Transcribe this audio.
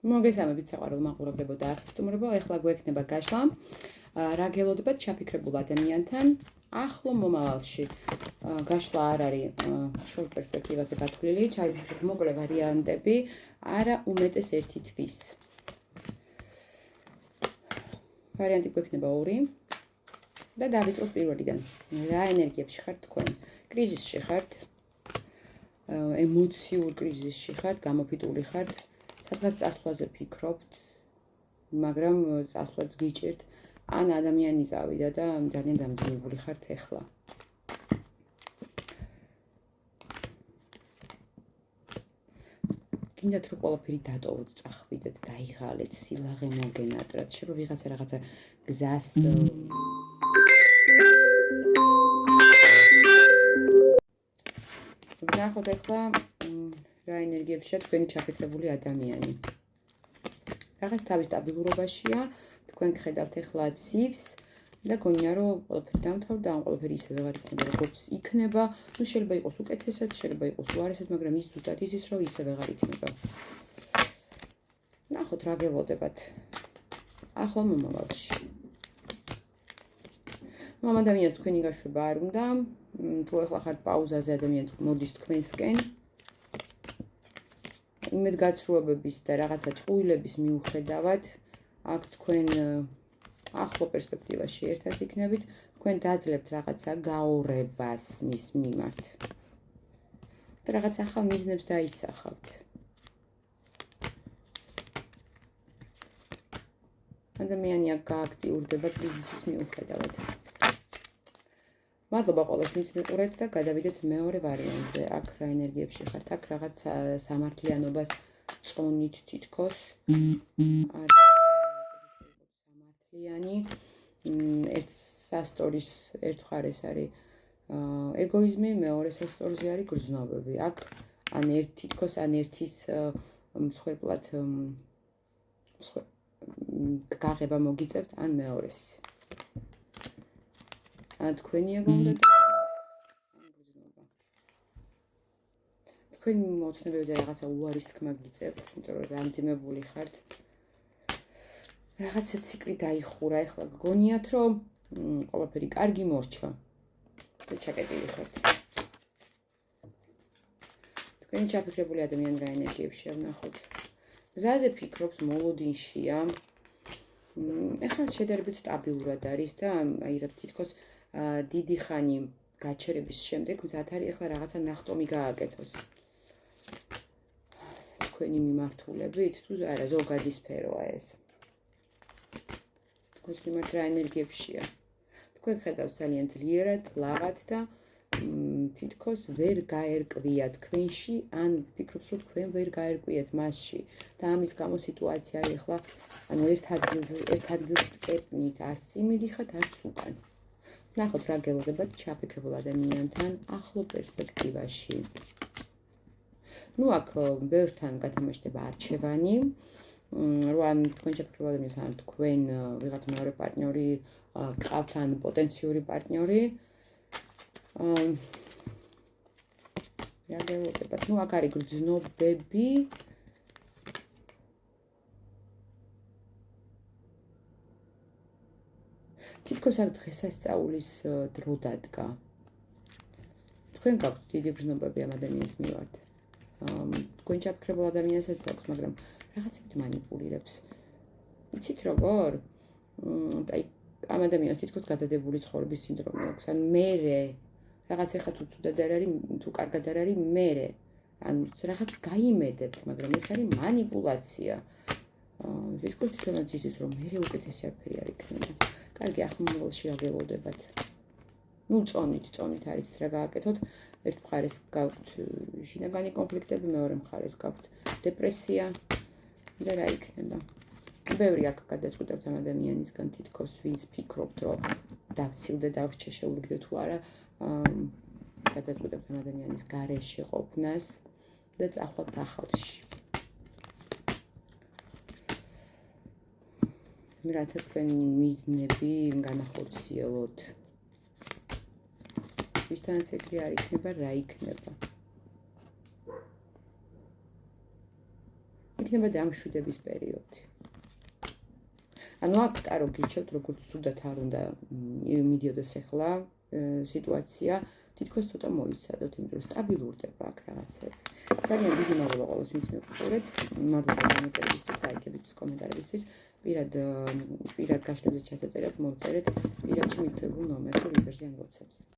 მოგესალმებით საყვარელ მაყურებლებო და არხისტუმრებო, ეხლა გვექნება გაშლა რა გელოდებათ ჩაფიქრებულ ადამიანთან ახლო მომავალში. გაშლა არ არის შორტ პერსპექტივაზე გათვლილი, ჩაიფიქრეთ მოკლე ვარიანტები, არა უმეტეს ერთი თვის. ვარიანტი გვექნება 2 და დავიწყოთ პირველიდან. რა ენერგიებში ხართ თქვენ? კრიზისში ხართ? ემოციურ კრიზისში ხართ, გამოფიტული ხართ? სადღაც წასვლაზე ფიქრობთ, მაგრამ წასვლაც გიჭირთ, ან ადამიანი წავიდა და ძალიან დამძიმებული ხართ ეხლა. გინდათ რომ ყველაფერი დატოვოთ, წახვიდეთ, დაიღალეთ, სილაღე მოგენატრათ, შეიძლება ვიღაცა რაღაცა გზას ვნახოთ ეხლა რა ენერგიებშია თქვენი ჩაფიქრებული ადამიანი. რაღაც თავის სტაბილურობაშია, თქვენ გხედავთ ეხლა ცივს და გონია რომ ყველაფერი დამთავრდა, ან ყველაფერი ისე ვეღარ იქნება, როგორც იქნება. ნუ შეიძლება იყოს უკეთესად, შეიძლება იყოს უარესად, მაგრამ ის ზუსტად იცის, რომ ისე ვეღარ იქნება. ნახოთ რა გელოდებათ ახლო მომავალში. ამ ადამიანს თქვენი გაშვება არ უნდა, თუ ეხლა ხართ პაუზაზე, ადამიანს მოდის თქვენსკენ. იმედგაცრუებების და რაღაცა წყვილების მიუხედავად, აქ თქვენ ახლო პერსპექტივაში ერთად იქნებით, თქვენ დაძლებთ რაღაცა გაორებას მის მიმართ. და რაღაც ახალ მიზნებს დაისახავთ. ადამიანი აქ გააქტიურდება კრიზისის მიუხედავად. მადლობა ყველას მიყურეთ და გადავიდეთ მეორე ვარიანტზე. აქ რა ენერგიებში ხართ? აქ რაღაც სამართლიანობას წონით თითქოს. სამართლიანი. ერთ სასტორის ერთ მხარეს არის ეგოიზმი, მეორე სასტორზე არის გრძნობები. აქ ან თითქოს ან ერთის მსხვერპლად გაღება მოგიწევთ, ან მეორეს. თქვენი ეგო უნდა და თქვენ მოცნებებზე რაღაცა უარის თქმა გიწევთ, იმიტომ რომ დამძიმებული ხართ. რაღაცა ციკლი დაიხურა, ეხლა გგონიათ რომ ყველაფერი კარგი მორჩა. და ჩაკეტილი ხართ. თქვენი ჩაფიქრებული ადამიანი რა ენერგიებშია ვნახოთ. გზაზე ფიქრობს, მოლოდინშია. ეხლა შედარებით სტაბილურად არის და აი რა თითქოს დიდი ხანი გაჩერების შემდეგ მზად არის ეხლა რაღაცა ნახტომი გააკეთოს. თქვენი მიმართულებით თუ არა ზოგადი სფეროა ეს. თქვენს მიმართ რა ენერგიებშია. თქვენ ხედავს ძალიან ძლიერად, ლაღად და თითქოს ვერ გაერკვია თქვენში, ან ფიქრობს რომ თქვენ ვერ გაერკვიეთ მასში და ამის გამო სიტუაცია არის ეხლა ანუ ერთ ადგილს კერპნით, არც წინ მიდიხართ, არც უკან. ნახოთ რა გელოდებათ ჩაფიქრებულ ადამიანთან ახლო პერსპექტივაში. ნუ აქ ბევრთან გათამაშდება არჩევანი, რომ თქვენ ჩაფიქრებულ ადამიანს ან თქვენ ვიღაც მეორე პარტნიორი გყავთ ან პოტენციური პარტნიორი. რა გელოდებათ? ნუ აქ არის გრძნობები. თითქოს აქ დღესასწაულის დრო დადგა. თქვენ გაქვთ დიდი გრძნობები ამ ადამიანის მიმართ. თქვენ ჩაფიქრებულ ადამიანსაც აქვს, მაგრამ რაღაცებით მანიპულირებს. იცით როგორ? აი ამ ადამიანს თითქოს გადადებული ცხოვრების სინდრომი აქვს. ან მერე რაღაც ეხლა თუ ცუდად არ არის, თუ კარგად არ არის, მერე. ან რაღაც გაიმედებთ, მაგრამ ეს არის მანიპულაცია. თითქოს თვითონაც იცის, რომ მერე უკეთესი არაფერი არ იქნება. კარგი, ახლო მომავალში რა გელოდებათ? ნუ წონით არის რა გააკეთოთ. ერთ მხარეს გაქვთ შინაგანი კონფლიქტები, მეორე მხარეს გაქვთ დეპრესია და რა იქნება? ბევრი აქ გადაწყვეტებთ ამ ადამიანისგან თითქოს, ვინც ფიქრობთ, რომ დავცილდე, დავრჩე, შეურიგდე თუ არა, გადაწყვეტებთ ამ ადამიანის გარეშე ყოფნას და წახვათ ახალში. რათა თქვენი მიზნები განახორციელოთ. ვისთანაც ეგრე არ იქნება, რა იქნება. იქნება დამშვიდების პერიოდი. ანუ აქ ტარო გირჩევთ, როგორც ცუდად არ უნდა მიდიოდეს ახლა სიტუაცია, თითქოს ცოტა მოიცადოთ, იმიტომ რომ სტაბილურდება აქ რაღაცები. ძალიან დიდი მადლობა ყველას, ვინც მიყურეთ. მადლობა გამოწერებისთვის, ლაიქებისთვის, კომენტარებისთვის. პირად გაშლებზე ჩასაწერად, მომწერეთ პირადში მითითებულ ნომერზე, ვიბერზე ან WhatsApp-ზე.